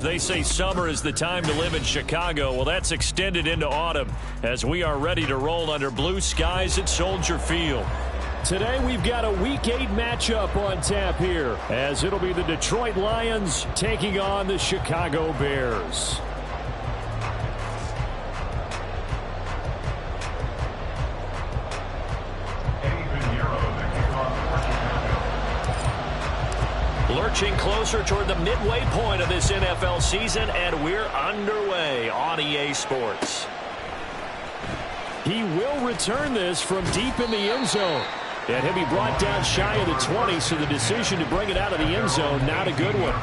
They say summer is the time to live in Chicago. Well, that's extended into autumn as we are ready to roll under blue skies at Soldier Field. Today we've got a Week 8 matchup on tap here as it'll be the Detroit Lions taking on the Chicago Bears. Lurching closer toward the midway point of this NFL season, and we're underway on EA Sports. He will return this from deep in the end zone. And he'll be brought down shy of the 20, so the decision to bring it out of the end zone, not a good one.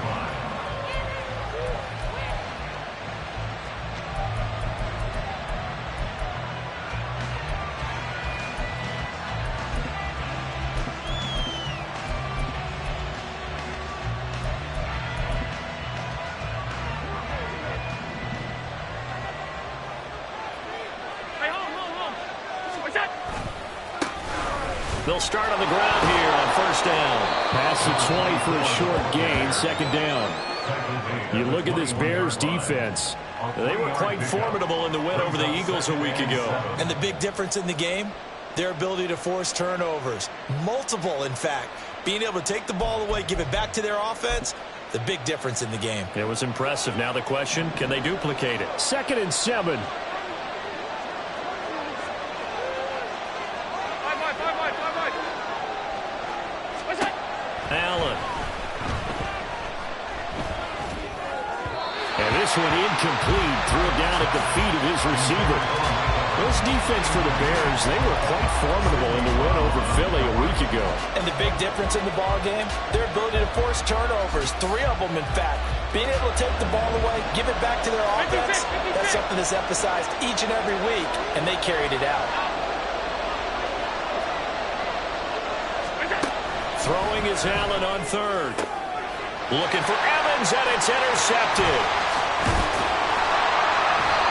They'll start on the ground here on first down. Pass the 20 for a short gain, second down. You look at this Bears defense. They were quite formidable in the win over the Eagles a week ago. And the big difference in the game, their ability to force turnovers. Multiple, in fact. Being able to take the ball away, give it back to their offense, the big difference in the game. It was impressive. Now the question, can they duplicate it? 2nd and 7. Allen. And this one incomplete. Threw it down at the feet of his receiver. This defense for the Bears, they were quite formidable in the win over Philly a week ago. And the big difference in the ball game, their ability to force turnovers. 3 of them, in fact. Being able to take the ball away, give it back to their offense, that's something that's emphasized each and every week, and they carried it out. Throwing is Allen on 3rd. Looking for Evans, and it's intercepted.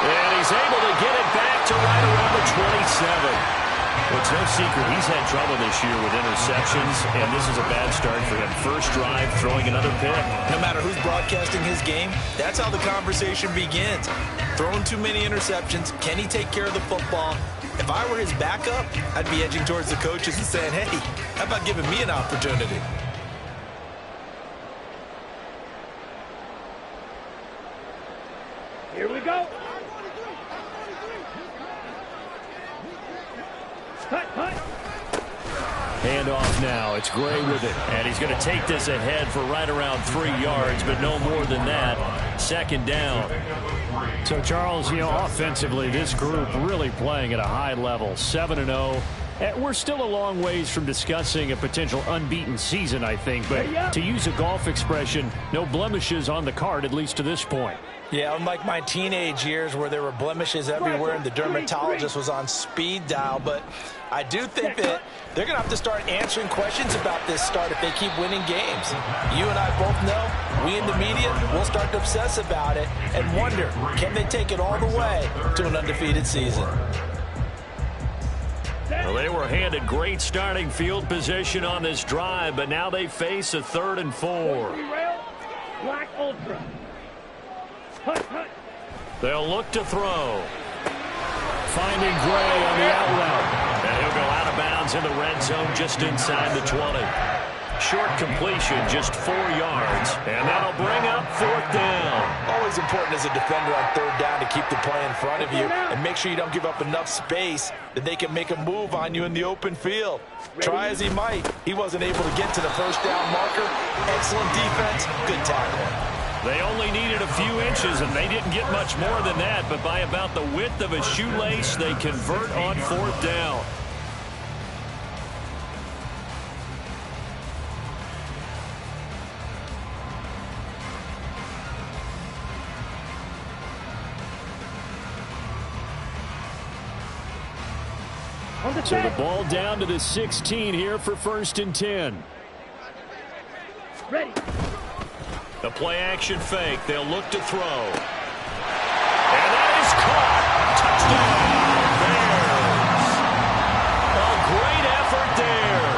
And he's able to get it back to right around the 27. Well, it's no secret he's had trouble this year with interceptions, and this is a bad start for him. First drive, throwing another pick. No matter who's broadcasting his game, that's how the conversation begins. Throwing too many interceptions, can he take care of the football? If I were his backup, I'd be edging towards the coaches and saying, hey, how about giving me an opportunity? Here we go. Handoff now. It's Gray with it. And he's going to take this ahead for right around 3 yards, but no more than that. 2nd down. So, Charles, offensively, this group really playing at a high level. 7-0. We're still a long ways from discussing a potential unbeaten season, I think. But to use a golf expression, no blemishes on the card, at least to this point. Yeah, unlike my teenage years where there were blemishes everywhere and the dermatologist was on speed dial. But I do think that they're going to have to start answering questions about this start if they keep winning games. You and I both know, we in the media, will start to obsess about it and wonder, can they take it all the way to an undefeated season? Well, they were handed great starting field position on this drive, but now they face a 3rd and 4. Black Ultra. They'll look to throw. Finding Gray on the out route. And he'll go out of bounds in the red zone just inside the 20. Short completion, just 4 yards. And that'll bring up 4th down. Always important as a defender on 3rd down to keep the play in front of you and make sure you don't give up enough space that they can make a move on you in the open field. Try as he might, he wasn't able to get to the 1st down marker. Excellent defense, good tackle. They only needed a few inches, and they didn't get much more than that, but by about the width of a shoelace, they convert on 4th down. So the ball down to the 16 here for 1st and 10. Ready. The play action fake. They'll look to throw. And that is caught. Touchdown, Bears. A great effort there.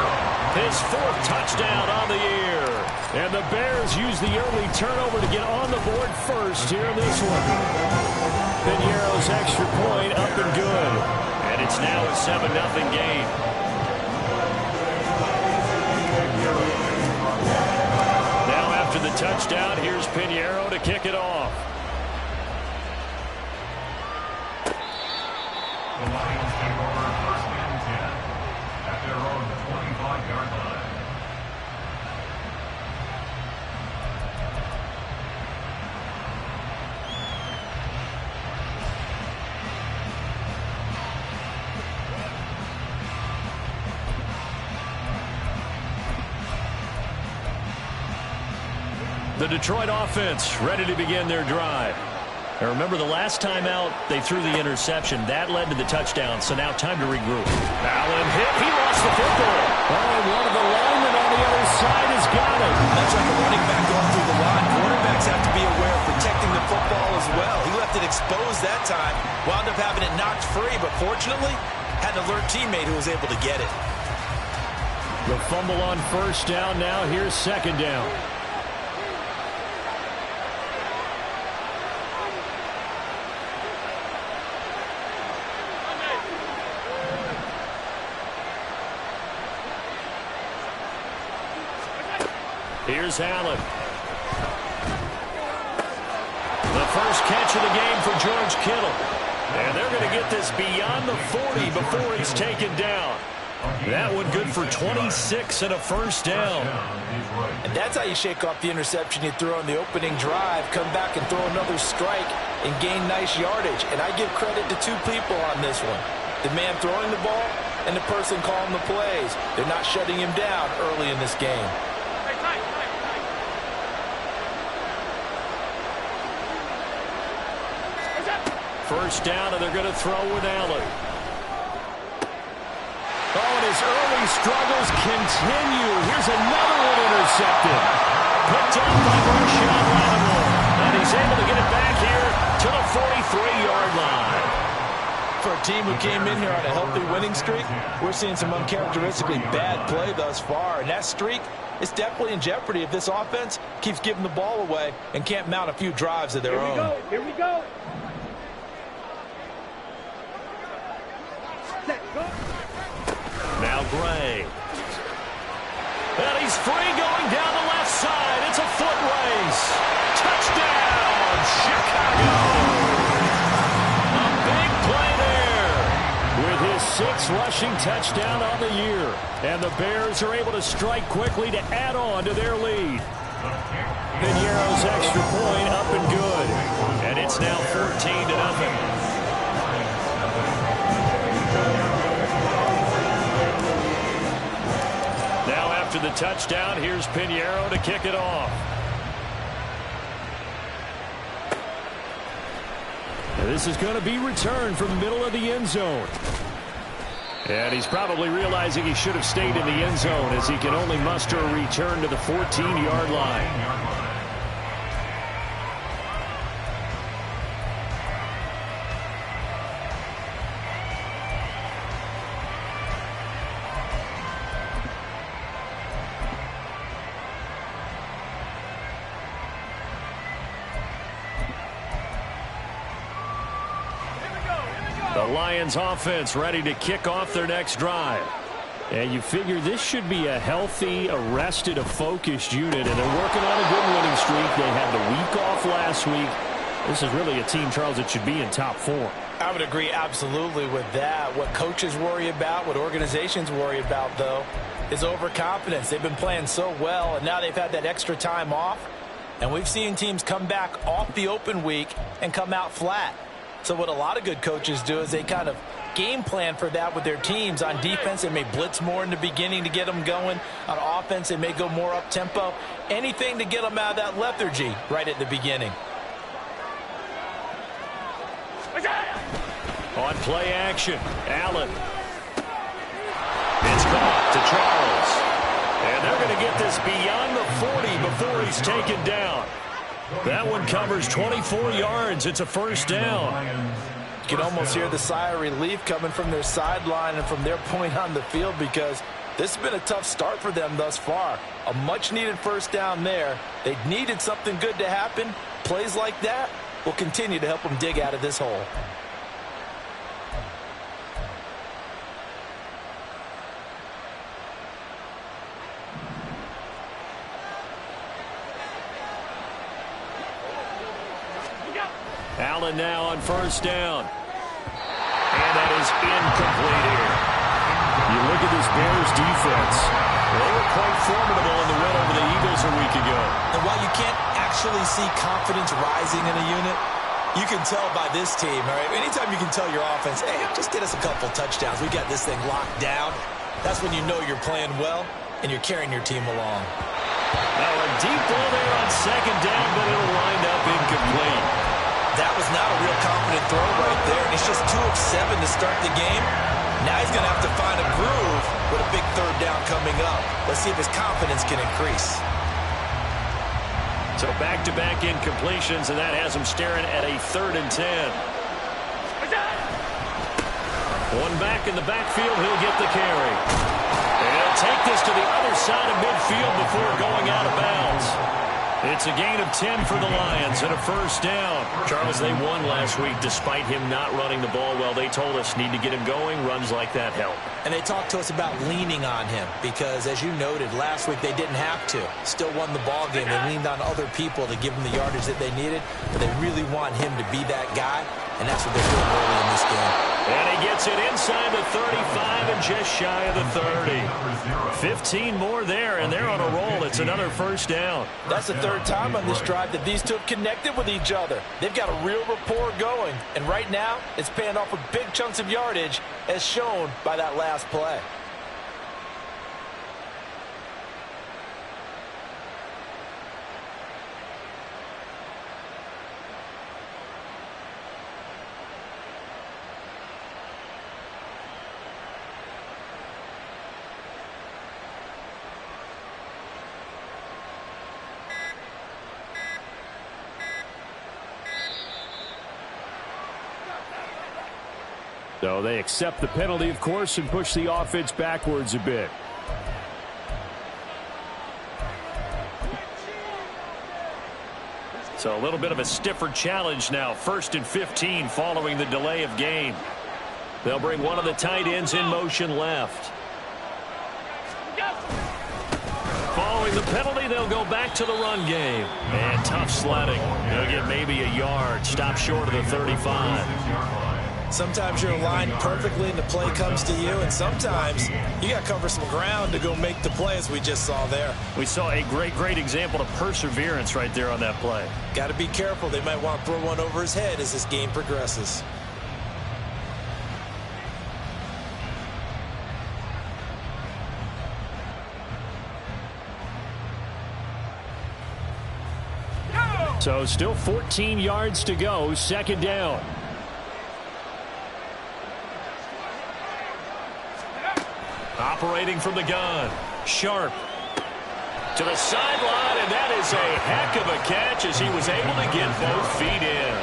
His 4th touchdown on the year. And the Bears use uses the early turnover to get on the board first here in this one. Piñeiro's extra point up and good. And it's now a 7-0 game. Now after the touchdown, here's Piñeiro to kick it off. The Lions take over 1st and 10 at their own 25-yard line. The Detroit offense ready to begin their drive. Now remember, the last time out, they threw the interception. That led to the touchdown, so now time to regroup. Allen hit. He lost the football. Oh, and one of the linemen on the other side has got it. That's like a running back going through the line. Quarterbacks have to be aware of protecting the football as well. He left it exposed that time. Wound up having it knocked free, but fortunately, had an alert teammate who was able to get it. The fumble on 1st down. Now here's 2nd down. Here's Allen. The first catch of the game for George Kittle. And they're going to get this beyond the 40 before he's taken down. That one good for 26 and a 1st down. And that's how you shake off the interception you threw on the opening drive, come back and throw another strike and gain nice yardage. And I give credit to two people on this one. The man throwing the ball and the person calling the plays. They're not shutting him down early in this game. First down, and they're going to throw with Allen. Oh, and his early struggles continue. Here's another one intercepted. Picked up by Marshawn Lattimore. And he's able to get it back here to the 43-yard line. For a team who came in here on a healthy winning streak, we're seeing some uncharacteristically bad play thus far. And that streak is definitely in jeopardy if this offense keeps giving the ball away and can't mount a few drives of their own. Here we go. Now Gray. And he's free going down the left side. It's a foot race. Touchdown, Chicago. A big play there with his 6th rushing touchdown on the year. And the Bears are able to strike quickly to add on to their lead. Piñeiro's extra point up and good. And it's now 14-0. After the touchdown, here's Piñeiro to kick it off. Now this is going to be returned from the middle of the end zone. And he's probably realizing he should have stayed in the end zone as he can only muster a return to the 14-yard line. The Lions offense ready to kick off their next drive. And you figure this should be a healthy, a focused unit, and they're working on a good winning streak. They had the week off last week. This is really a team, Charles, that should be in top 4. I would agree absolutely with that. What coaches worry about, what organizations worry about, though, is overconfidence. They've been playing so well, and now they've had that extra time off. And we've seen teams come back off the open week and come out flat. So what a lot of good coaches do is they kind of game plan for that with their teams. On defense, they may blitz more in the beginning to get them going. On offense, they may go more up-tempo. Anything to get them out of that lethargy right at the beginning. On play action, Allen. It's caught to Charles. And they're going to get this beyond the 40 before he's taken down. That one covers 24 yards. It's a 1st down. You can almost hear the sigh of relief coming from their sideline and from their point on the field because This has been a tough start for them thus far. A much-needed first down there. They needed something good to happen. Plays like that will continue to help them dig out of this hole. Allen now on first down. And that is incomplete here. You look at this Bears defense. They were quite formidable in the win over the Eagles a week ago. And while you can't actually see confidence rising in a unit, you can tell by this team, all right? Anytime you can tell your offense, hey, just get us a couple touchdowns. We got this thing locked down. That's when you know you're playing well and you're carrying your team along. Now a deep ball there on second down, but it'll wind up incomplete. That was not a real confident throw right there. And it's just 2 of 7 to start the game. Now he's going to have to find a groove with a big third down coming up. Let's see if his confidence can increase. So back-to-back incompletions, and that has him staring at a 3rd and 10. One back in the backfield, he'll get the carry. And he'll take this to the other side of midfield before going out of bounds. It's a gain of 10 for the Lions and a first down. Charles, they won last week despite him not running the ball well. They told us need to get him going. Runs like that help. And they talked to us about leaning on him because, as you noted, last week they didn't have to. Still won the ball game. They leaned on other people to give them the yardage that they needed, but they really want him to be that guy, and that's what they're doing early in this game. And he gets it inside the 35 and just shy of the 30. 15 more there, and they're on a roll. It's another first down. That's the 3rd time on this drive that these two have connected with each other. They've got a real rapport going, and right now it's paying off with big chunks of yardage as shown by that last play. So they accept the penalty, of course, and push the offense backwards a bit. So a little bit of a stiffer challenge now. 1st and 15 following the delay of game. They'll bring one of the tight ends in motion left. Following the penalty, they'll go back to the run game. And tough sledding. They'll get maybe a yard. Stop short of the 35. Sometimes you're aligned perfectly and the play comes to you, and sometimes you got to cover some ground to go make the play, as we just saw there. We saw a great example of perseverance right there on that play. Got to be careful. They might want to throw one over his head as this game progresses. So still 14 yards to go, 2nd down. Operating from the gun. Sharp. To the sideline, and that is a heck of a catch as he was able to get both feet in.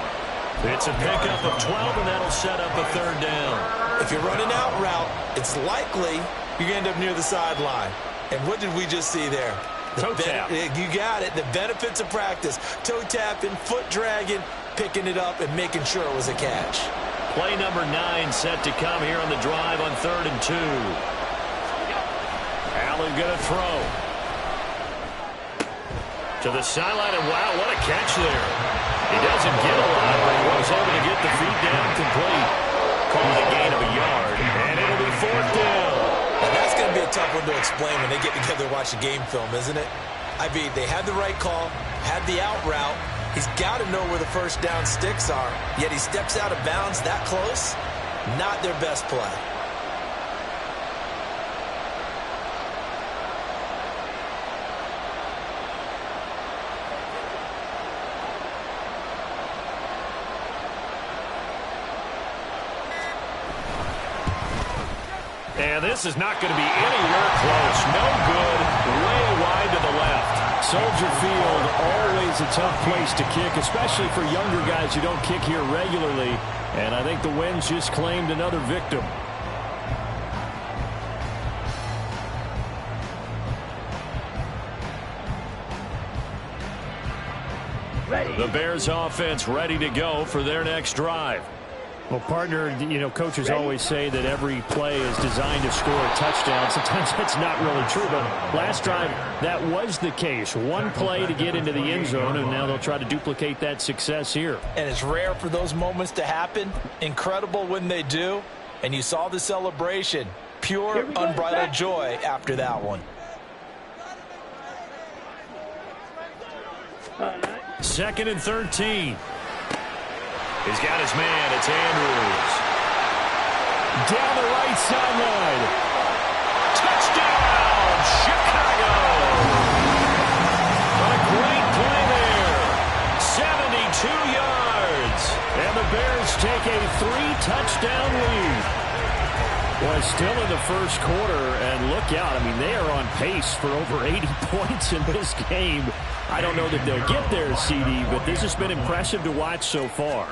It's a pickup of 12, and that'll set up a 3rd down. If you're running out route, it's likely you're going to end up near the sideline. And what did we just see there? Toe tap. You got it. The benefits of practice. Toe tapping, foot dragging, picking it up, and making sure it was a catch. Play number 9 set to come here on the drive on 3rd and 2. Allen going to throw. To the sideline, and wow, what a catch there. He doesn't get a lot, but he was able to get the feet down complete. Call it a gain of a yard, and it'll be 4th down. Now that's going to be a tough one to explain when they get together and watch the game film, isn't it? I mean, they had the right call, had the out route. He's got to know where the first down sticks are, yet he steps out of bounds that close. Not their best play. And this is not going to be anywhere close. No good. Way wide to the left. Soldier Field, always a tough place to kick, especially for younger guys who don't kick here regularly. And I think the Winds just claimed another victim. The Bears offense ready to go for their next drive. Well, partner, you know, coaches always say that every play is designed to score a touchdown. Sometimes that's not really true, but last drive, that was the case. One play to get into the end zone, and now they'll try to duplicate that success here. And it's rare for those moments to happen. Incredible when they do. And you saw the celebration. Pure, unbridled joy after that one. Second and 13. He's got his man. It's Andrews. Down the right sideline. Touchdown, Chicago. What a great play there. 72 yards. And the Bears take a 3-touchdown lead. Well, still in the first quarter, and look out. I mean, they are on pace for over 80 points in this game. I don't know that they'll get there, CD, but this has been impressive to watch so far.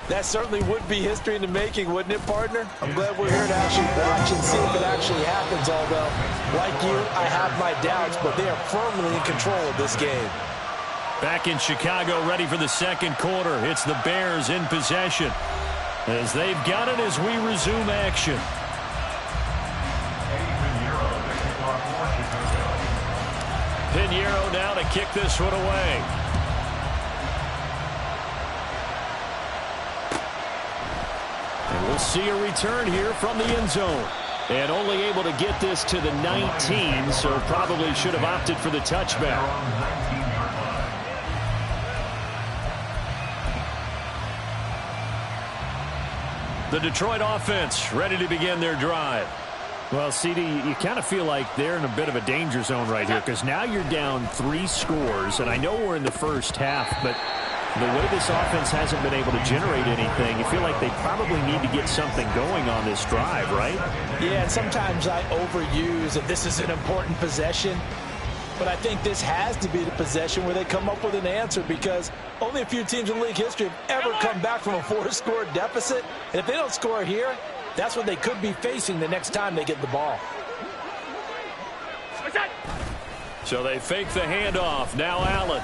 That certainly would be history in the making, wouldn't it, partner? I'm glad we're here to actually watch and see if it actually happens, although, like you, I have my doubts, but they are firmly in control of this game. Back in Chicago, ready for the second quarter. It's the Bears in possession as they've got it as we resume action. Pinheiro now to kick this one away. And we'll see a return here from the end zone. And only able to get this to the 19, so probably should have opted for the touchback. The Detroit offense ready to begin their drive. Well, CD, you kind of feel like they're in a bit of a danger zone right here because now you're down 3 scores, and I know we're in the first half, but the way this offense hasn't been able to generate anything, you feel like they probably need to get something going on this drive, right? Yeah, and sometimes I overuse that this is an important possession, but I think this has to be the possession where they come up with an answer because only a few teams in league history have ever come back from a 4-score deficit, and if they don't score here, that's what they could be facing the next time they get the ball. So they fake the handoff. Now Allen.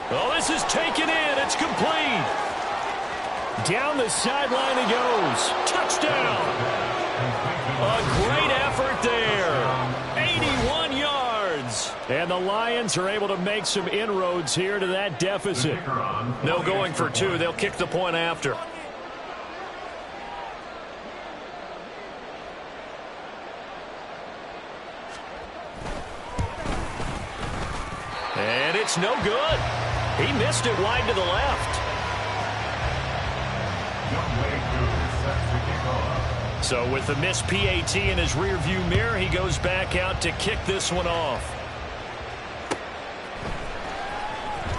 Oh, this is taken in. It's complete. Down the sideline he goes. Touchdown. A great effort there. 81 yards. And the Lions are able to make some inroads here to that deficit. No going for 2. They'll kick the point after. And it's no good. He missed it wide to the left. So with the missed PAT in his rearview mirror, he goes back out to kick this one off.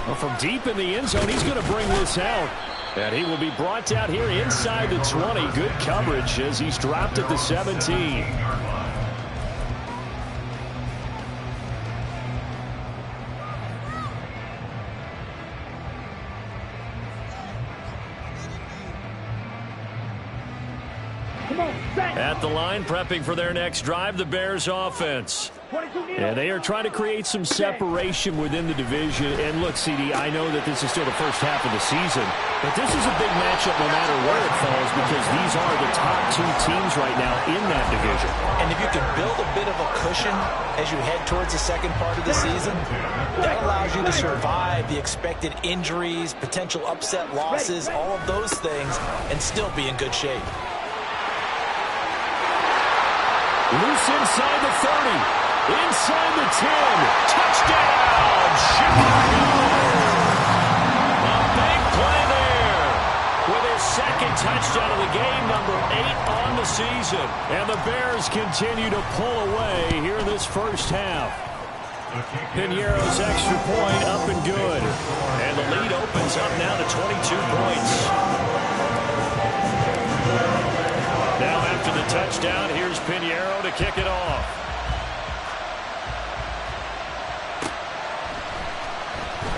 Well, from deep in the end zone, he's going to bring this out. And he will be brought down here inside the 20. Good coverage as he's dropped at the 17. At the line, prepping for their next drive, the Bears offense. And they are trying to create some separation within the division. And look, CD, I know that this is still the first half of the season, but this is a big matchup no matter where it falls because these are the top 2 teams right now in that division. And if you can build a bit of a cushion as you head towards the second part of the season, that allows you to survive the expected injuries, potential upset losses, all of those things, and still be in good shape. Loose inside the 30. Inside the 10. Touchdown, Chicago. A big play there. With his second touchdown of the game, number 8 on the season. And the Bears continue to pull away here in this first half. Pinheiro's extra point up and good. And the lead opens up now to 22 points. Now after the touchdown, here's Pinheiro to kick it off.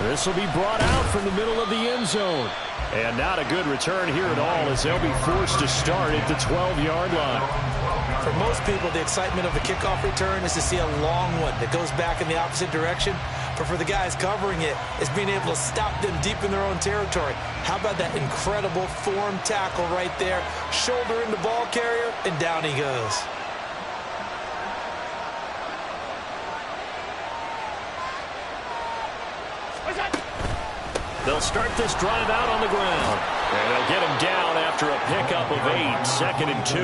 This will be brought out from the middle of the end zone. And not a good return here at all as they'll be forced to start at the 12-yard line. For most people, the excitement of a kickoff return is to see a long one that goes back in the opposite direction. But for the guys covering it, it's being able to stop them deep in their own territory. How about that incredible form tackle right there? Shoulder into ball carrier, and down he goes. They'll start this drive out on the ground. And they'll get him down after a pickup of 8, 2nd and 2.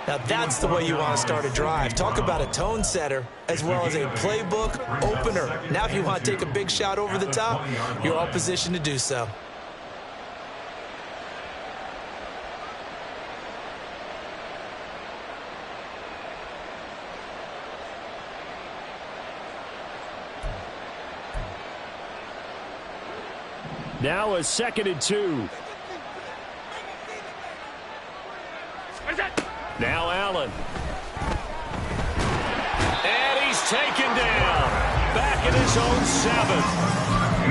Now that's the way you want to start a drive. Talk about a tone setter as well as a playbook opener. Now if you want to take a big shot over the top, you're all positioned to do so. Now a 2nd and 2. Now Allen. And he's taken down. Back in his own 7.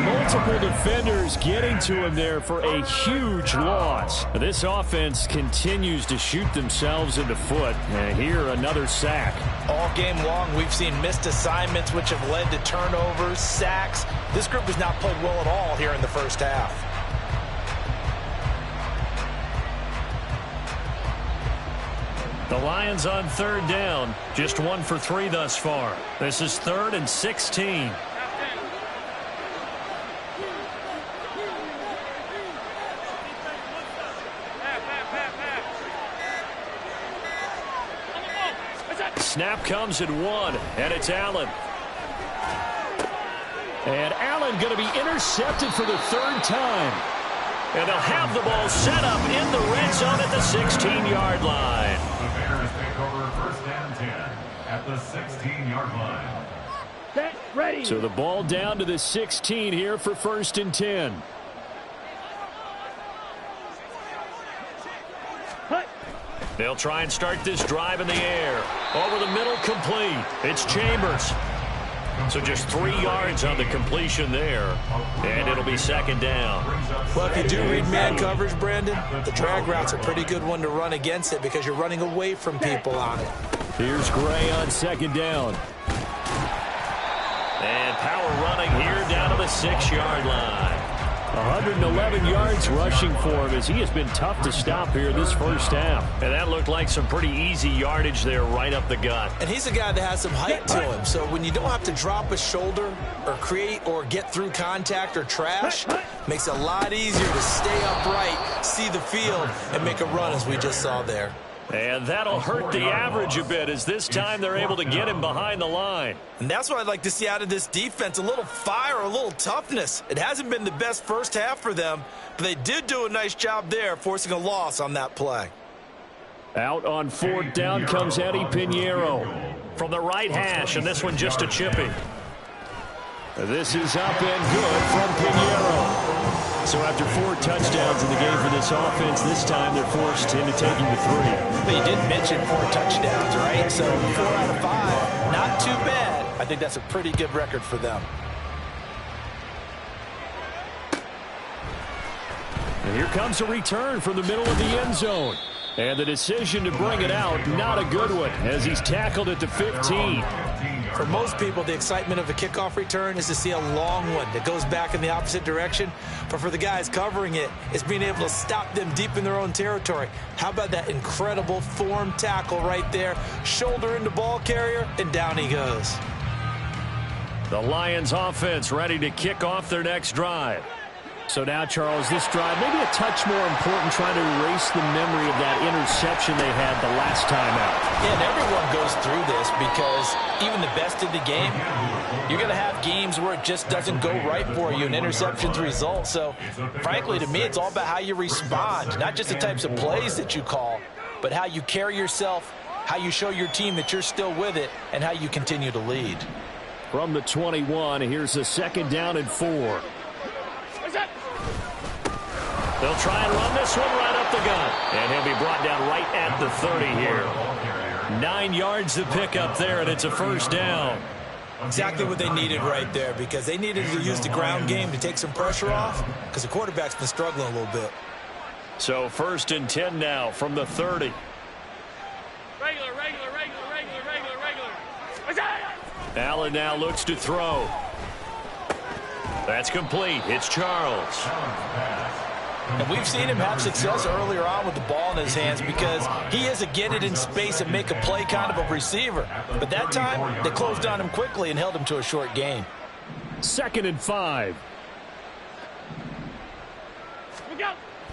Multiple defenders getting to him there for a huge loss. This offense continues to shoot themselves in the foot. And here, another sack. All game long, we've seen missed assignments, which have led to turnovers, sacks. This group has not played well at all here in the first half. The Lions on 3rd down. Just 1 for 3 thus far. This is 3rd and 16. Snap comes at 1, and it's Allen. And Allen going to be intercepted for the 3rd time. And they'll have the ball set up in the red zone at the 16-yard line. The Bears take over 1st and 10 at the 16-yard line. Set, ready. So the ball down to the 16 here for 1st and 10. They'll try and start this drive in the air. Over the middle, complete. It's Chambers. So just 3 yards on the completion there. And it'll be 2nd down. Well, if you do read man coverage, Brandon, the drag route's a pretty good one to run against it because you're running away from people on it. Here's Gray on 2nd down. And power running here down to the 6-yard line. 111 yards rushing for him as he has been tough to stop here this first half. And that looked like some pretty easy yardage there right up the gut. And he's a guy that has some height to him. So when you don't have to drop a shoulder or create or get through contact or trash, makes it a lot easier to stay upright, see the field, and make a run as we just saw there. And that'll hurt the average a bit as this time they're able to get him behind the line. And that's what I'd like to see out of this defense, a little fire, a little toughness. It hasn't been the best first half for them, but they did do a nice job there, forcing a loss on that play. Out on 4th down comes Eddie Pinheiro. From the right hash, and this one just a chippy. This is up and good from Pinheiro. So after 4 touchdowns in the game for this offense, this time they're forced into taking the 3. But you did mention 4 touchdowns, right? So 4 out of 5, not too bad. I think that's a pretty good record for them. And here comes a return from the middle of the end zone. And the decision to bring it out, not a good one, as he's tackled at the 15. For most people, the excitement of a kickoff return is to see a long one that goes back in the opposite direction. But for the guys covering it, it's being able to stop them deep in their own territory. How about that incredible form tackle right there? Shoulder into ball carrier, and down he goes. The Lions offense ready to kick off their next drive. So now, Charles, this drive maybe a touch more important, trying to erase the memory of that interception they had the last time out. Yeah, and everyone goes through this because even the best in the game, you're going to have games where it just doesn't go right for you, and interceptions result. So, frankly, to me, it's all about how you respond, not just the types of plays that you call, but how you carry yourself, how you show your team that you're still with it, and how you continue to lead. From the 21, here's a 2nd down and 4. They'll try and run this one right up the gut. And he'll be brought down right at the 30 here. 9 yards to pick up there, and it's a 1st down. Exactly what they needed right there, because they needed to use the ground game to take some pressure off, because the quarterback's been struggling a little bit. So 1st and 10 now from the 30. Regular. Allen now looks to throw. That's complete. It's Charles. And we've seen him have success earlier on with the ball in his hands because he is a get it in space and make a play kind of a receiver. But that time, they closed on him quickly and held him to a short gain. 2nd and 5.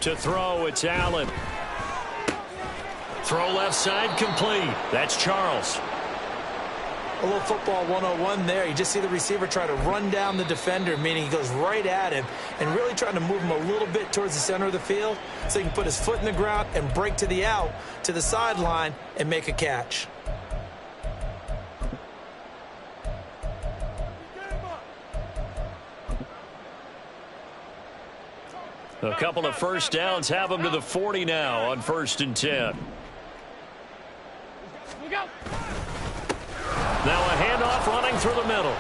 To throw, it's Allen. Throw left side, complete. That's Charles. A little football 101 there. You just see the receiver try to run down the defender, meaning he goes right at him and really trying to move him a little bit towards the center of the field so he can put his foot in the ground and break to the out, to the sideline, and make a catch. A couple of first downs have him to the 40 now on 1st and 10. Now a handoff running through the middle.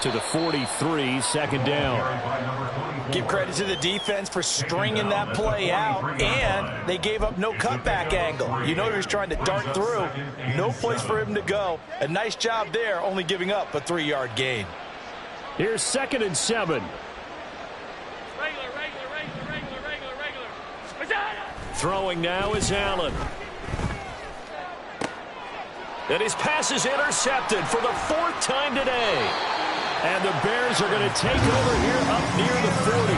To the 43, 2nd down. Give credit to the defense for stringing that play out, and they gave up no cutback angle. You know he was trying to dart through. No place for him to go. A nice job there, only giving up a 3-yard gain. Here's 2nd and 7. Throwing now is Allen. And his pass is intercepted for the 4th time today. And the Bears are going to take over here up near the 40.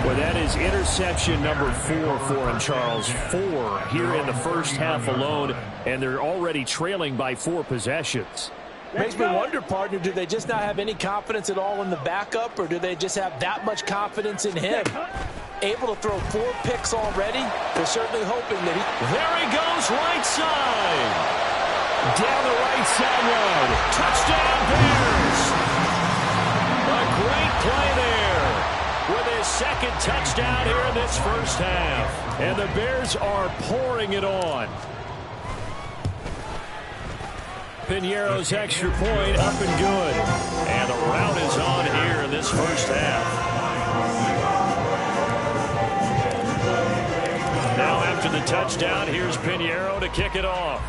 Well, that is interception number 4 for him, Charles. 4 here in the first half alone, and they're already trailing by 4 possessions. Makes me wonder, partner, do they just not have any confidence at all in the backup, or do they just have that much confidence in him? Able to throw 4 picks already? They're certainly hoping that he... There he goes, right side. Down the right sideline. Touchdown, Bears. A great play there with his 2nd touchdown here in this first half. And the Bears are pouring it on. Pinheiro's extra point up and good. And the route is on here in this first half. Now after the touchdown, here's Pinheiro to kick it off.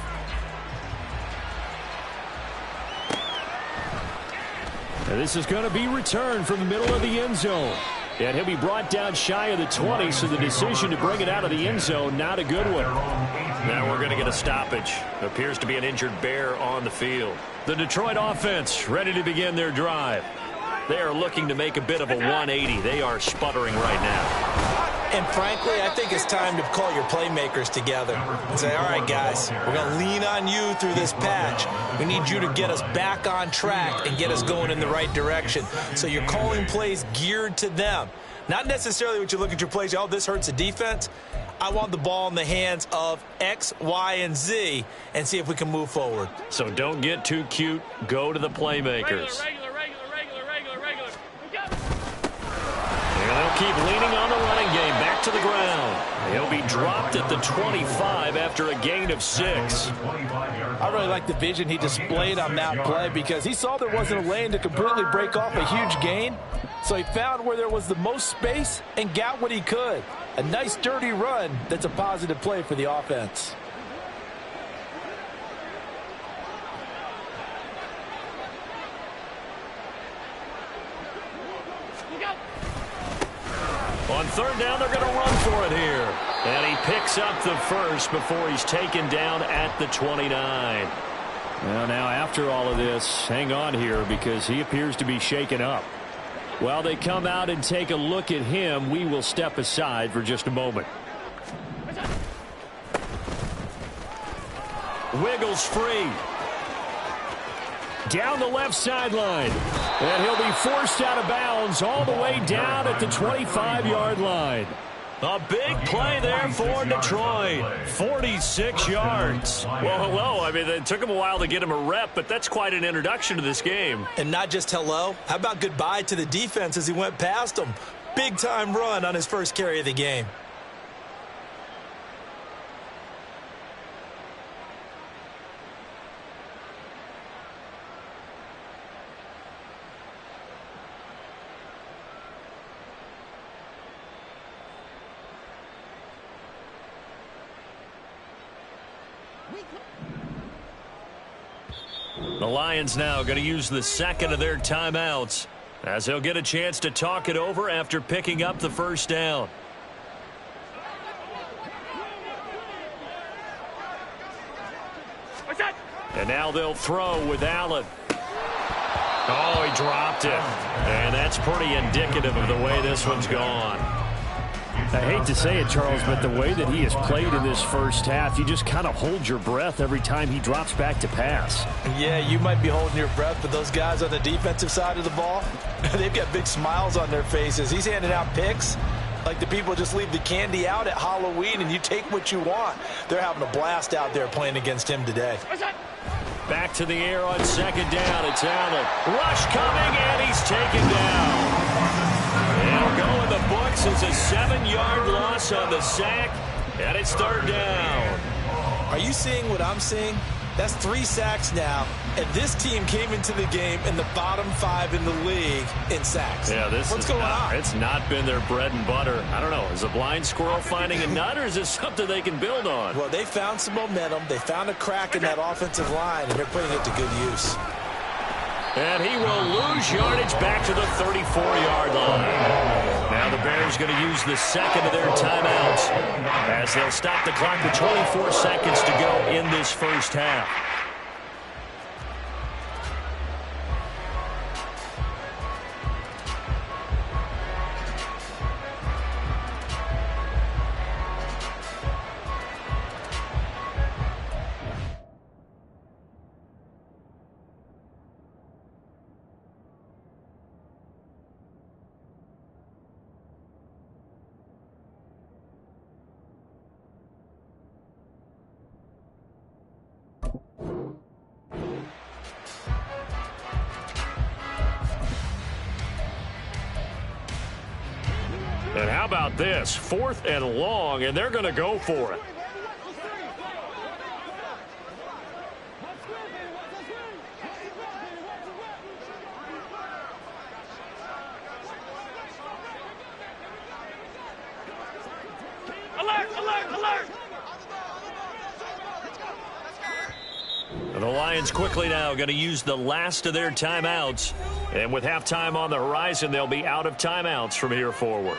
And this is going to be returned from the middle of the end zone. And he'll be brought down shy of the 20, so the decision to bring it out of the end zone, not a good one. Now we're going to get a stoppage. Appears to be an injured Bear on the field. The Detroit offense ready to begin their drive. They are looking to make a bit of a 180. They are sputtering right now. And frankly, I think it's time to call your playmakers together and say, all right, guys, we're going to lean on you through this patch. We need you to get us back on track and get us going in the right direction. So you're calling plays geared to them. Not necessarily what you look at your plays, oh, this hurts the defense. I want the ball in the hands of X, Y, and Z and see if we can move forward. So don't get too cute. Go to the playmakers. They'll keep leaning on the running game. Back to the ground. He'll be dropped at the 25 after a gain of 6. I really like the vision he displayed on that play because he saw there wasn't a lane to completely break off a huge gain. So he found where there was the most space and got what he could. A nice, dirty run that's a positive play for the offense. On 3rd down, they're going to run for it here. And he picks up the first before he's taken down at the 29. Well, now after all of this, hang on here because he appears to be shaken up. While they come out and take a look at him, we will step aside for just a moment. Wiggles free. Down the left sideline. And he'll be forced out of bounds all the way down at the 25-yard line. A big play there for Detroit. 46 yards. Well, hello. I mean, it took him a while to get him a rep, but that's quite an introduction to this game. And not just hello. How about goodbye to the defense as he went past him? Big-time run on his first carry of the game. The Lions now going to use the second of their timeouts. as he'll get a chance to talk it over after picking up the first down. And now they'll throw with Allen. Oh, he dropped it. And that's pretty indicative of the way this one's gone. I hate to say it, Charles, but the way that he has played in this first half, you just kind of hold your breath every time he drops back to pass. Yeah, you might be holding your breath, but those guys on the defensive side of the ball, they've got big smiles on their faces. He's handing out picks like the people just leave the candy out at Halloween and you take what you want. They're having a blast out there playing against him today. Back to the air on second down. It's Allen. Rush coming, and he's taken down. It'll go in the books as a 7-yard loss on the sack, and it's third down. Are you seeing what I'm seeing? That's 3 sacks now, and this team came into the game in the bottom 5 in the league in sacks. Yeah, what's going on? It's not been their bread and butter. I don't know. Is a blind squirrel finding a nut, or is this something they can build on? Well, they found some momentum. They found a crack in that offensive line, and they're putting it to good use. And he will lose yardage back to the 34-yard line. Now the Bears going to use the second of their timeouts as they'll stop the clock with 24 seconds to go in this first half. And how about this? 4th and long, and they're going to go for it. Alert, alert, alert! The Lions quickly now going to use the last of their timeouts. And with halftime on the horizon, they'll be out of timeouts from here forward.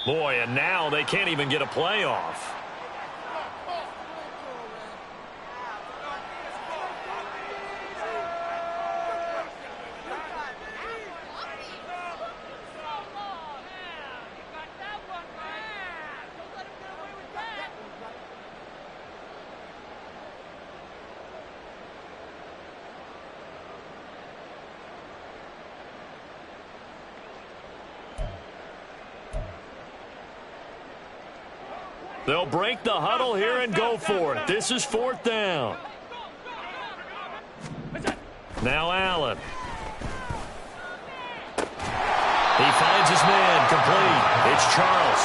Boy, and now they can't even get a playoff. They'll break the huddle here and go for it. This is 4th down. Now Allen. He finds his man complete. It's Charles.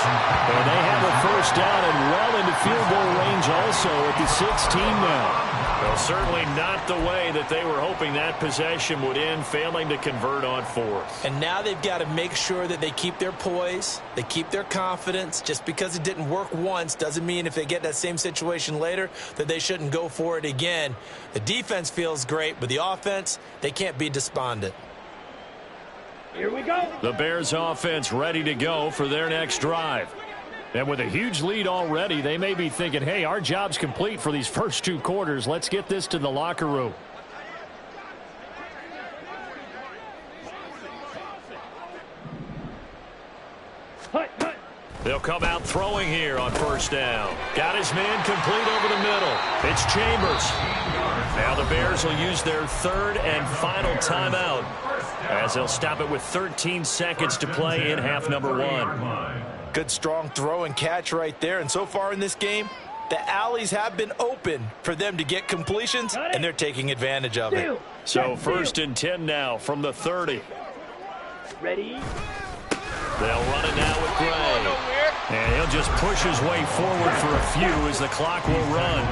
And they have a first down and well into field goal range also at the 16 now. Well, certainly not the way that they were hoping that possession would end, failing to convert on 4th. And now they've got to make sure that they keep their poise, they keep their confidence. Just because it didn't work once doesn't mean if they get that same situation later that they shouldn't go for it again. The defense feels great, but the offense, they can't be despondent. Here we go. The Bears offense ready to go for their next drive. And with a huge lead already, they may be thinking, hey, our job's complete for these first 2 quarters. Let's get this to the locker room. They'll come out throwing here on first down. Got his man complete over the middle. It's Chambers. Now the Bears will use their 3rd and final timeout as they'll stop it with 13 seconds to play in half number 1. Good, strong throw and catch right there. And so far in this game, the alleys have been open for them to get completions, and they're taking advantage of it. So 1st and 10 now from the 30. Ready? They'll run it now with Gray. And he'll just push his way forward for a few as the clock will run.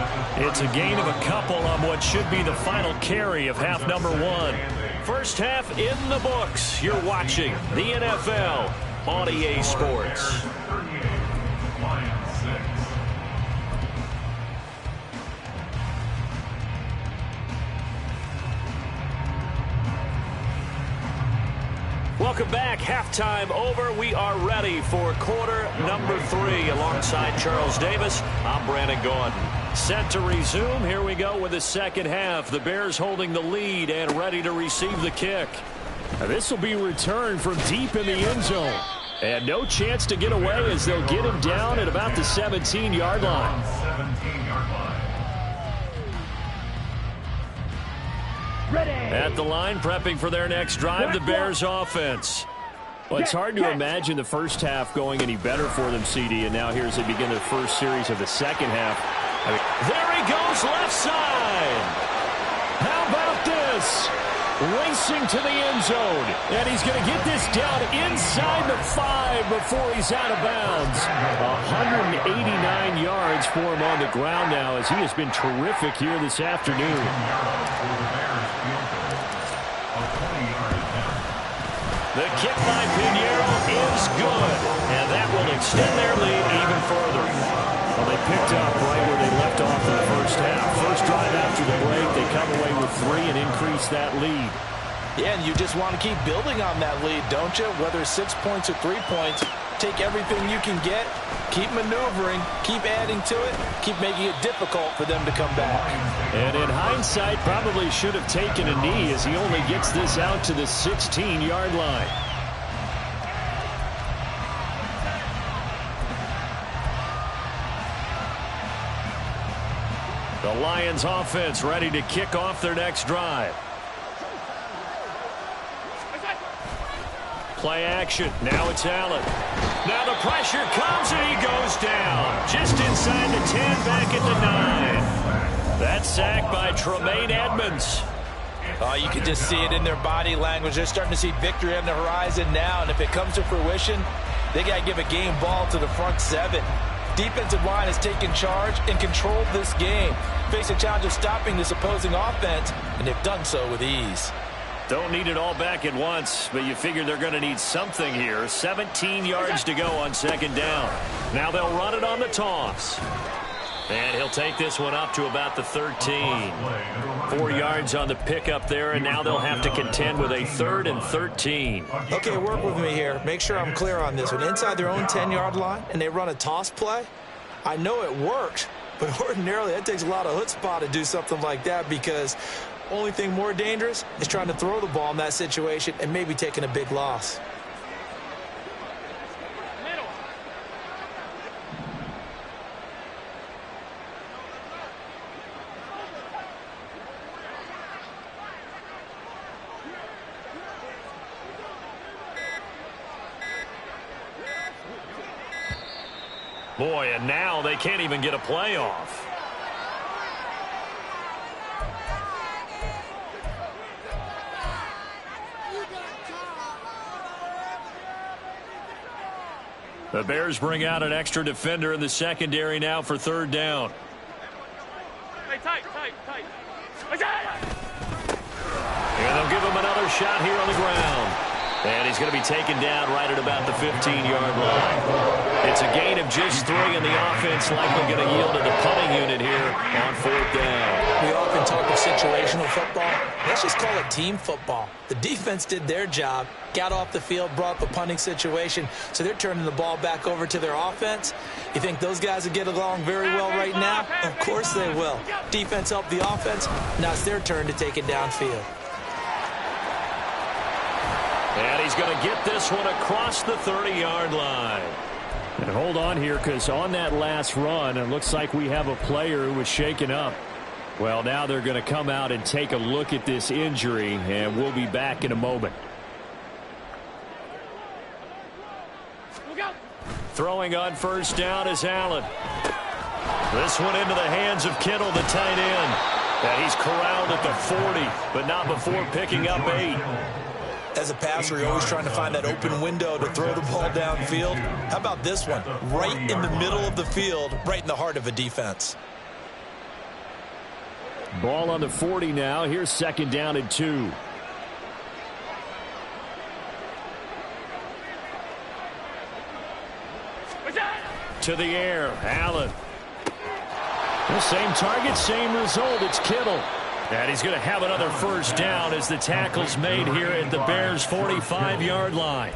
It's a gain of a couple on what should be the final carry of half number 1. First half in the books. You're watching the NFL on EA Sports. Welcome back. Halftime over. We are ready for quarter number 3. Alongside Charles Davis, I'm Brandon Gordon. Set to resume. Here we go with the second half. The Bears holding the lead and ready to receive the kick. Now, this will be returned from deep in the end zone. And no chance to get away as they'll get him down at about the 17-yard line. 17-yard line. Ready. At the line, prepping for their next drive, the Bears offense. Well, it's hard to imagine the first half going any better for them, CD, and now here as they begin their first series of the second half. There he goes, left side. How about this? Racing to the end zone, and he's going to get this down inside the 5 before he's out of bounds. 189 yards for him on the ground now as he has been terrific here this afternoon. The kick by Pinheiro is good, and that will extend their lead even further. Well, they picked up right where they left off in the first half. First drive after the break, they come away with 3 and increase that lead. Yeah, and you just want to keep building on that lead, don't you? Whether it's 6 points or 3 points, take everything you can get, keep maneuvering, keep adding to it, keep making it difficult for them to come back. And in hindsight, probably should have taken a knee as he only gets this out to the 16-yard line. The Lions offense ready to kick off their next drive. Play action. Now it's Allen. Now the pressure comes and he goes down. Just inside the 10, back at the 9. That's sacked by Tremaine Edmonds. Oh, you can just see it in their body language. They're starting to see victory on the horizon now, and if it comes to fruition, they got to give a game ball to the front 7. Defensive line has taken charge and controlled this game. Face a challenge of stopping this opposing offense, and they've done so with ease. Don't need it all back at once, but you figure they're going to need something here. 17 yards to go on second down. Now they'll run it on the toss. And he'll take this one up to about the 13. 4 yards on the pickup there, and now they'll have to contend with a 3rd and 13. Okay, work with me here. Make sure I'm clear on this one. Inside their own 10-yard line, and they run a toss play, I know it works, but ordinarily it takes a lot of chutzpah to do something like that because only thing more dangerous is trying to throw the ball in that situation and maybe taking a big loss. Boy, and now they can't even get a play off. The Bears bring out an extra defender in the secondary now for 3rd down. Hey, tight. And they'll give him another shot here on the ground. And he's going to be taken down right at about the 15-yard line. It's a gain of just 3, and the offense likely going to yield to the punting unit here on 4th down. We often talk of situational football. Let's just call it team football. The defense did their job, got off the field, brought the punting situation, so they're turning the ball back over to their offense. You think those guys will get along very well right now? Of course they will. Defense helped the offense. Now it's their turn to take it downfield. And he's going to get this one across the 30-yard line. And hold on here, because on that last run, it looks like we have a player who was shaken up. Well, now they're going to come out and take a look at this injury, and we'll be back in a moment. Throwing on first down is Allen. This one into the hands of Kittle, the tight end. And he's corralled at the 40, but not before picking up 8. As a passer, you're always trying to find that open window to throw the ball downfield. How about this one? Right in the middle of the field, right in the heart of a defense. Ball on the 40 now. Here's second down and 2. To the air, Allen. The same target, same result. It's Kittle. And he's going to have another first down as the tackle's made here at the Bears' 45-yard line.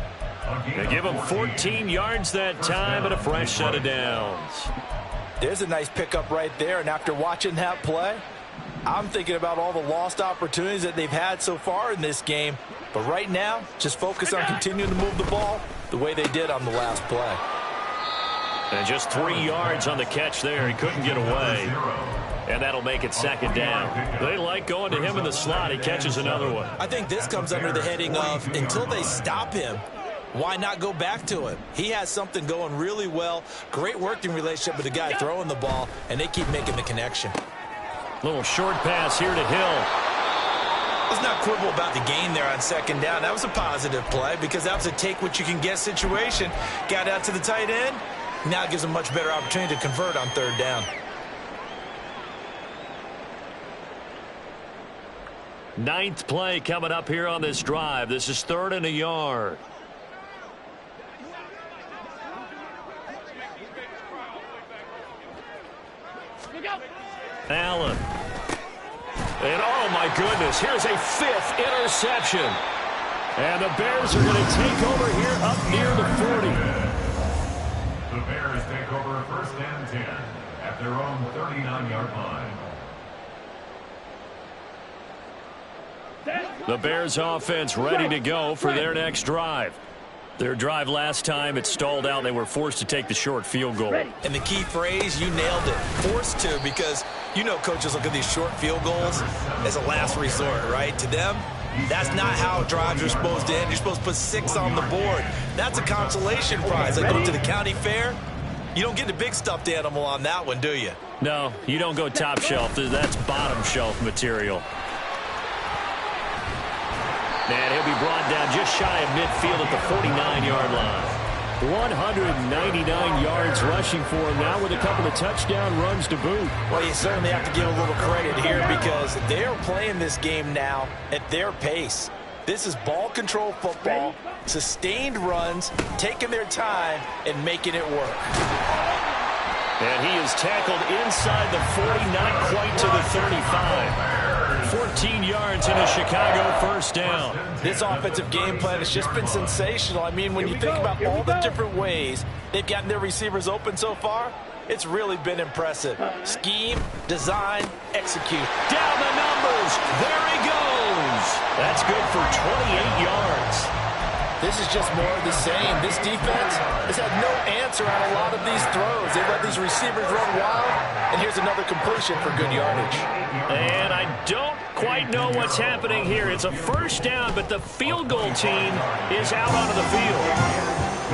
They give him 14 yards that time and a fresh set of downs. There's a nice pickup right there, and after watching that play, I'm thinking about all the lost opportunities that they've had so far in this game. But right now, just focus on continuing to move the ball the way they did on the last play. And just 3 yards on the catch there. He couldn't get away. And that'll make it second down. They like going to him in the slot. He catches another one. I think this comes under the heading of until they stop him, why not go back to him? He has something going really well. Great working relationship with the guy throwing the ball, and they keep making the connection. Little short pass here to Hill. Let's not quibble about the gain there on second down. That was a positive play because that was a take-what-you-can-get situation. Got out to the tight end. Now it gives them a much better opportunity to convert on third down. Ninth play coming up here on this drive. This is 3rd and a yard. Allen. And oh my goodness, here's a 5th interception. And the Bears are going to take over here up near the 40. The Bears take over 1st and 10 at their own 39-yard line. The Bears offense ready to go for their next drive. Their drive last time, it stalled out. They were forced to take the short field goal. And the key phrase, you nailed it, forced to, because you know coaches look at these short field goals as a last resort, right? To them, that's not how drives are supposed to end. You're supposed to put 6 on the board. That's a consolation prize. Like go to the county fair, you don't get the big stuffed animal on that one, do you? No, you don't go top shelf. That's bottom shelf material. And he'll be brought down just shy of midfield at the 49-yard line. 199 yards rushing for him now with a couple of touchdown runs to boot. Well, you certainly have to give a little credit here because they're playing this game now at their pace. This is ball control football, sustained runs, taking their time, and making it work. And he is tackled inside the 40, not quite to the 35. 14 yards in a Chicago first down. This offensive game plan has just been sensational. I mean, when you think about all the different ways they've gotten their receivers open so far, it's really been impressive. Scheme, design, execute. Down the numbers. There he goes. That's good for 28 yards. This is just more of the same. This defense has had no answer on a lot of these throws. They let these receivers run wild, and here's another completion for good yardage. And I don't quite know what's happening here. It's a first down, but the field goal team is out onto the field.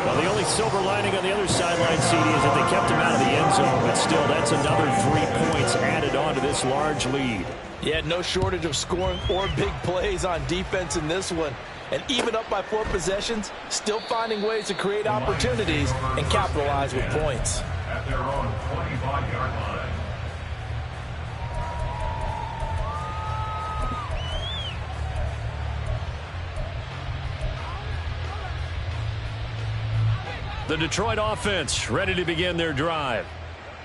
Well, the only silver lining on the other sideline, CD, is that they kept him out of the end zone, but still, that's another 3 points added on to this large lead. Yeah, no shortage of scoring or big plays on defense in this one. And even up by 4 possessions, still finding ways to create opportunities and capitalize with points. At their own 25-yard line. The Detroit offense ready to begin their drive.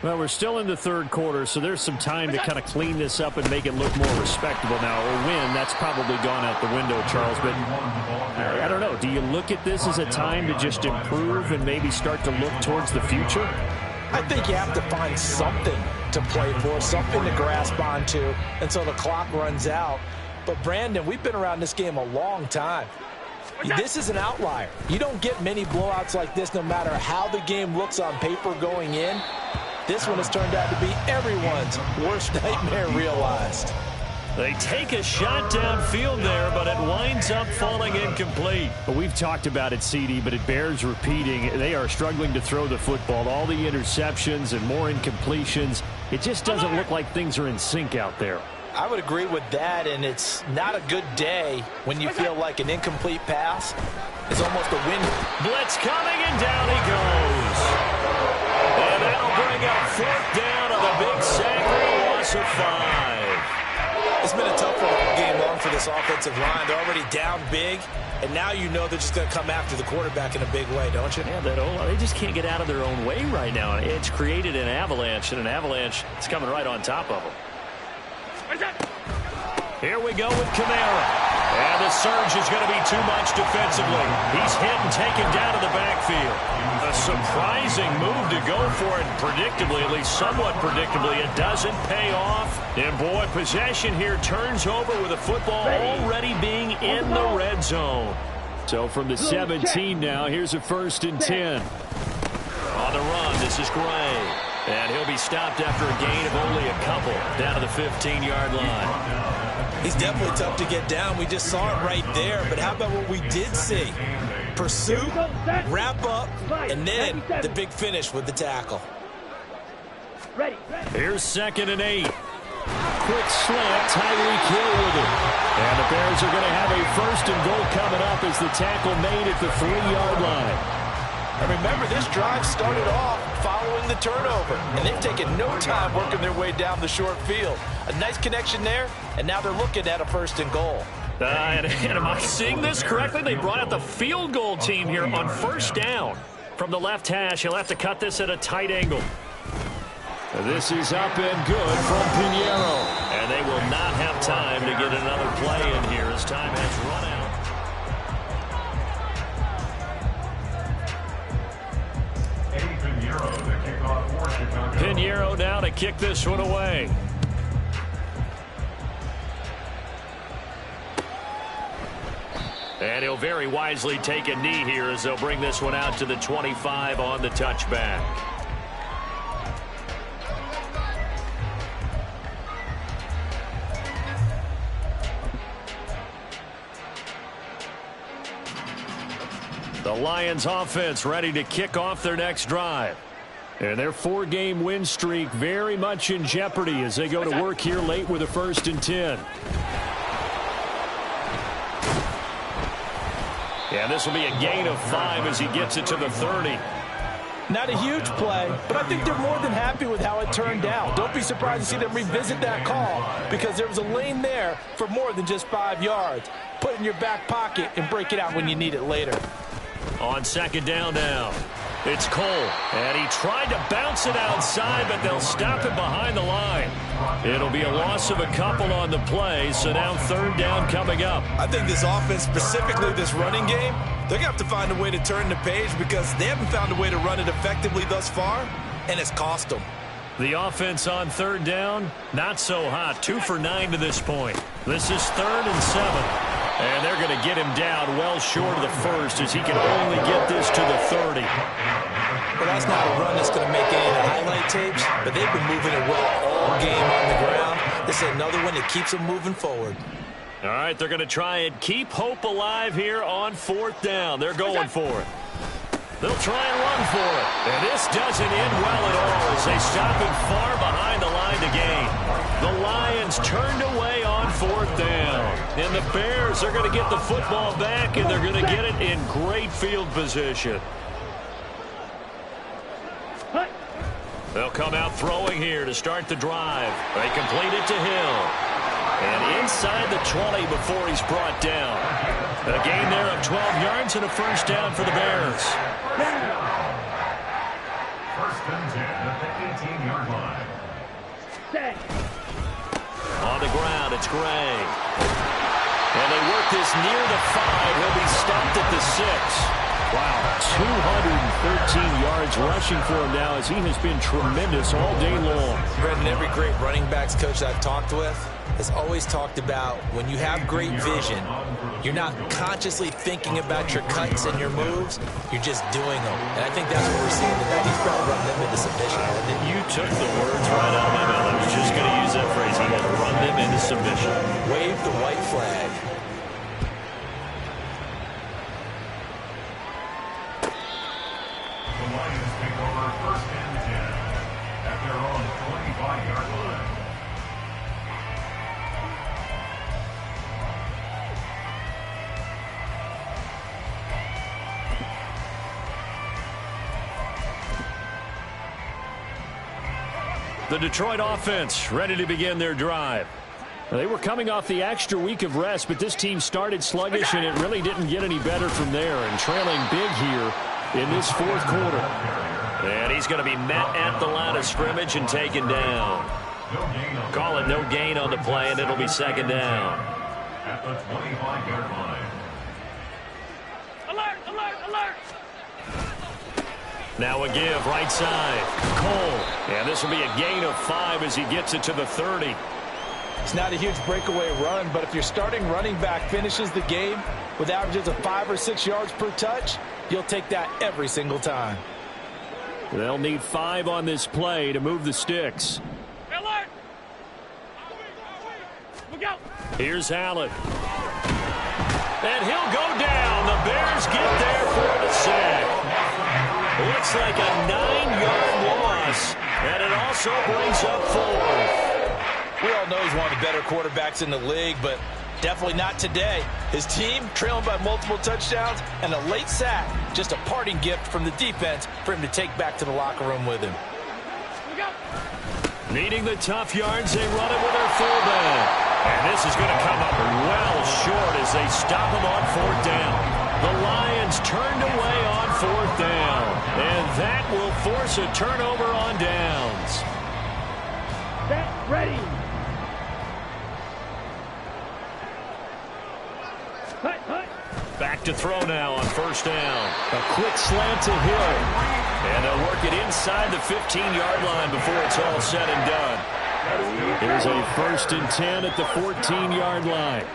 Well, we're still in the 3rd quarter, so there's some time to kind of clean this up and make it look more respectable now. Or win, that's probably gone out the window, Charles. But I don't know. Do you look at this as a time to just improve and maybe start to look towards the future? I think you have to find something to play for, something to grasp onto until the clock runs out. But, Brandon, we've been around this game a long time. This is an outlier. You don't get many blowouts like this no matter how the game looks on paper going in. This one has turned out to be everyone's worst nightmare realized. They take a shot downfield there, but it winds up falling incomplete. Well, we've talked about it, CD, but it bears repeating. They are struggling to throw the football. All the interceptions and more incompletions. It just doesn't look like things are in sync out there. I would agree with that, and it's not a good day when you feel like an incomplete pass is almost a win. Blitz coming, and down he goes. And that'll bring up 4th down on the big sack for a loss of 5. It's been a tough all game long for this offensive line. They're already down big, and now you know they're just going to come after the quarterback in a big way, don't you? Yeah, they just can't get out of their own way right now. It's created an avalanche, and an avalanche is coming right on top of them. Here we go with Kamara. And the surge is going to be too much defensively. He's hit and taken down to the backfield. A surprising move to go for it predictably, at least somewhat predictably. It doesn't pay off. And, boy, possession here turns over with the football already being in the red zone. So from the 17 now, here's a 1st and 10. On the run, this is Gray. And he'll be stopped after a gain of only a couple down to the 15-yard line. He's definitely tough to get down. We just saw it right there. But how about what we did see? Pursuit, wrap up, and then the big finish with the tackle. Here's 2nd and 8. Quick slant, Tyreek Hill with it. And the Bears are going to have a 1st and goal coming up as the tackle made at the 3-yard line. And remember, this drive started off following the turnover, and they've taken no time working their way down the short field. A nice connection there, and now they're looking at a 1st and goal. And am I seeing this correctly? They brought out the field goal team here on 1st down. From the left hash, he'll have to cut this at a tight angle. This is up and good from Pinheiro. And they will not have time to get another play in here as time has run out. Pinheiro now to kick this one away. And he'll very wisely take a knee here as they'll bring this one out to the 25 on the touchback. The Lions offense ready to kick off their next drive. And their 4-game win streak very much in jeopardy as they go to work here late with a 1st and 10. And this will be a gain of 5 as he gets it to the 30. Not a huge play, but I think they're more than happy with how it turned out. Don't be surprised to see them revisit that call because there was a lane there for more than just 5 yards. Put it in your back pocket and break it out when you need it later. On 2nd down now, it's Cole, and he tried to bounce it outside, but they'll stop it behind the line. It'll be a loss of a couple on the play, so now 3rd down coming up. I think this offense, specifically this running game, they're going to have to find a way to turn the page because they haven't found a way to run it effectively thus far, and it's cost them. The offense on 3rd down, not so hot. 2 for 9 to this point. This is 3rd and 7. And they're going to get him down well short of the 1st as he can only get this to the 30. Well, that's not a run that's going to make any of the highlight tapes, but they've been moving it well all game on the ground. This is another one that keeps them moving forward. All right, they're going to try and keep hope alive here on 4th down. They're going for it. They'll try and run for it. And this doesn't end well at all as they stop him far behind the line to gain. The Lions turned away on 4th down. And the Bears are going to get the football back, and they're going to get it in great field position. They'll come out throwing here to start the drive. They complete it to Hill. And inside the 20 before he's brought down. A gain there of 12 yards and a 1st down for the Bears. 1st and 10 at the 18-yard line. On the ground, it's Gray. And they work this near the 5. He'll be stopped at the 6. Wow, 213 yards rushing for him now as he has been tremendous all day long. Brendan, every great running backs coach I've talked with has always talked about when you have great vision, you're not consciously thinking about your cuts and your moves, you're just doing them. And I think that's what we're seeing tonight. He's probably run them into submission. You took the words right out of my mouth. I was just going to use that phrase. He had run them into submission. Wave the white flag. The Lions take over 1st and 10 at their own 25-yard line. The Detroit offense ready to begin their drive. They were coming off the extra week of rest, but this team started sluggish, and it really didn't get any better from there, and trailing big here in this 4th quarter. And he's going to be met at the line of scrimmage and taken down. Call it no gain on the play, and it'll be 2nd down. At the 25-yard line. Alert, alert, alert! Now a give, right side. Cole. And this will be a gain of 5 as he gets it to the 30. It's not a huge breakaway run, but if your starting running back finishes the game with averages of 5 or 6 yards per touch, you'll take that every single time. They'll need 5 on this play to move the sticks. Alert! Look out! Here's Allen. And he'll go down. The Bears get there for the sack. Looks like a 9-yard loss, and it also brings up 4th. We all know he's one of the better quarterbacks in the league, but definitely not today. His team trailing by multiple touchdowns and a late sack. Just a parting gift from the defense for him to take back to the locker room with him. Look out! Needing the tough yards, they run it with their fullback. And this is going to come up well short as they stop him on 4th down. The Lions turned away on 4th down. And that will force a turnover on downs. Set, ready! Hut, hut! Back to throw now on 1st down. A quick slant to Hill. And they'll work it inside the 15-yard line before it's all said and done. Here's a 1st and 10 at the 14-yard line.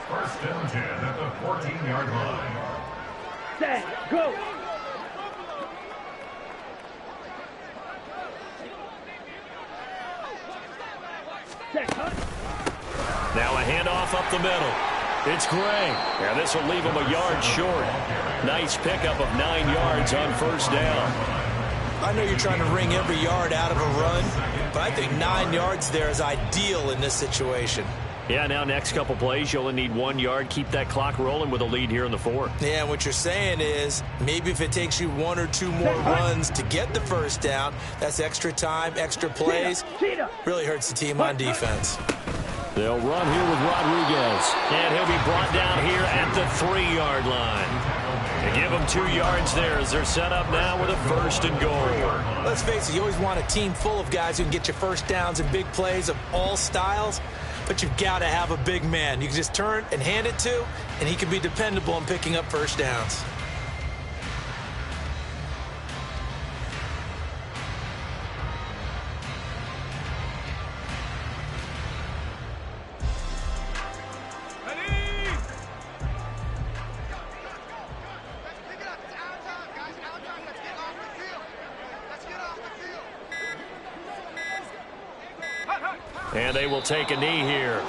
1st and 10 at the 14-yard line. Set, go! Set, hut! Now a handoff up the middle. It's Gray. And this will leave him a yard short. Nice pickup of 9 yards on 1st down. I know you're trying to wring every yard out of a run, but I think 9 yards there is ideal in this situation. Yeah, now next couple plays, you only need 1 yard. Keep that clock rolling with a lead here in the 4th. Yeah, what you're saying is maybe if it takes you 1 or 2 more runs to get the 1st down, that's extra time, extra plays. Really hurts the team on defense. They'll run here with Rodriguez. And he'll be brought down here at the 3-yard line. They give him 2 yards there as they're set up now with a 1st and goal. Let's face it, you always want a team full of guys who can get you 1st downs and big plays of all styles, but you've got to have a big man you can just turn and hand it to, and he can be dependable in picking up 1st downs. And they will take a knee here.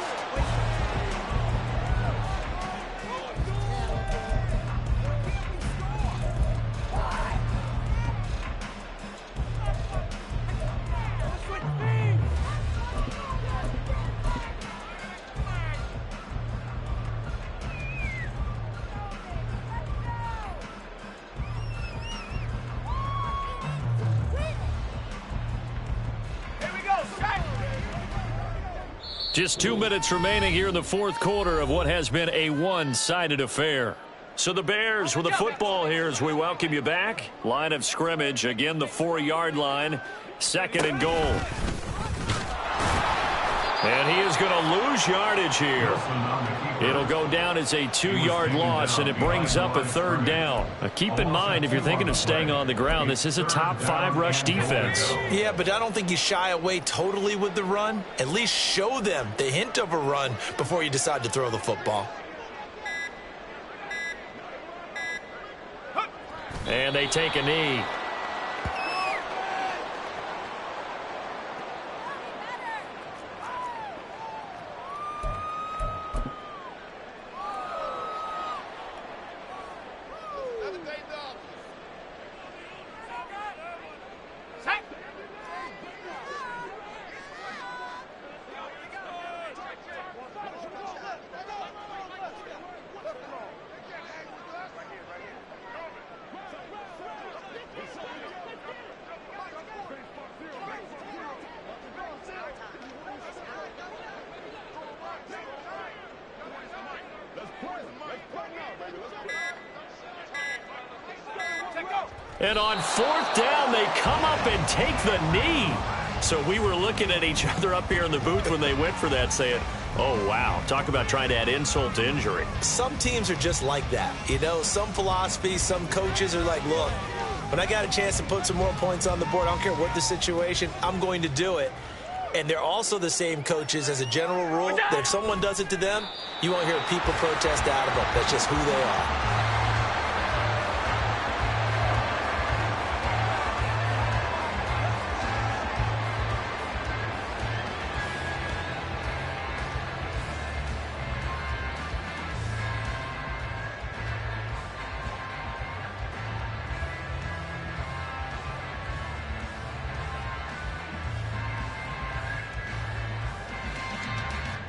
Just 2 minutes remaining here in the 4th quarter of what has been a one-sided affair. So the Bears with the football here as we welcome you back. Line of scrimmage, again the 4-yard line, 2nd and goal. And he is going to lose yardage here. It'll go down as a 2-yard loss, and it brings up a 3rd down. Now, keep in mind, if you're thinking of staying on the ground, this is a top 5 rush defense. Yeah, but I don't think you shy away totally with the run. At least show them the hint of a run before you decide to throw the football. And they take a knee. And on 4th down, they come up and take the knee. So we were looking at each other up here in the booth when they went for that saying, oh, wow, talk about trying to add insult to injury. Some teams are just like that. You know, some philosophies, some coaches are like, look, when I got a chance to put some more points on the board, I don't care what the situation, I'm going to do it. And they're also the same coaches as a general rule that if someone does it to them, you won't hear people protest out of them. That's just who they are.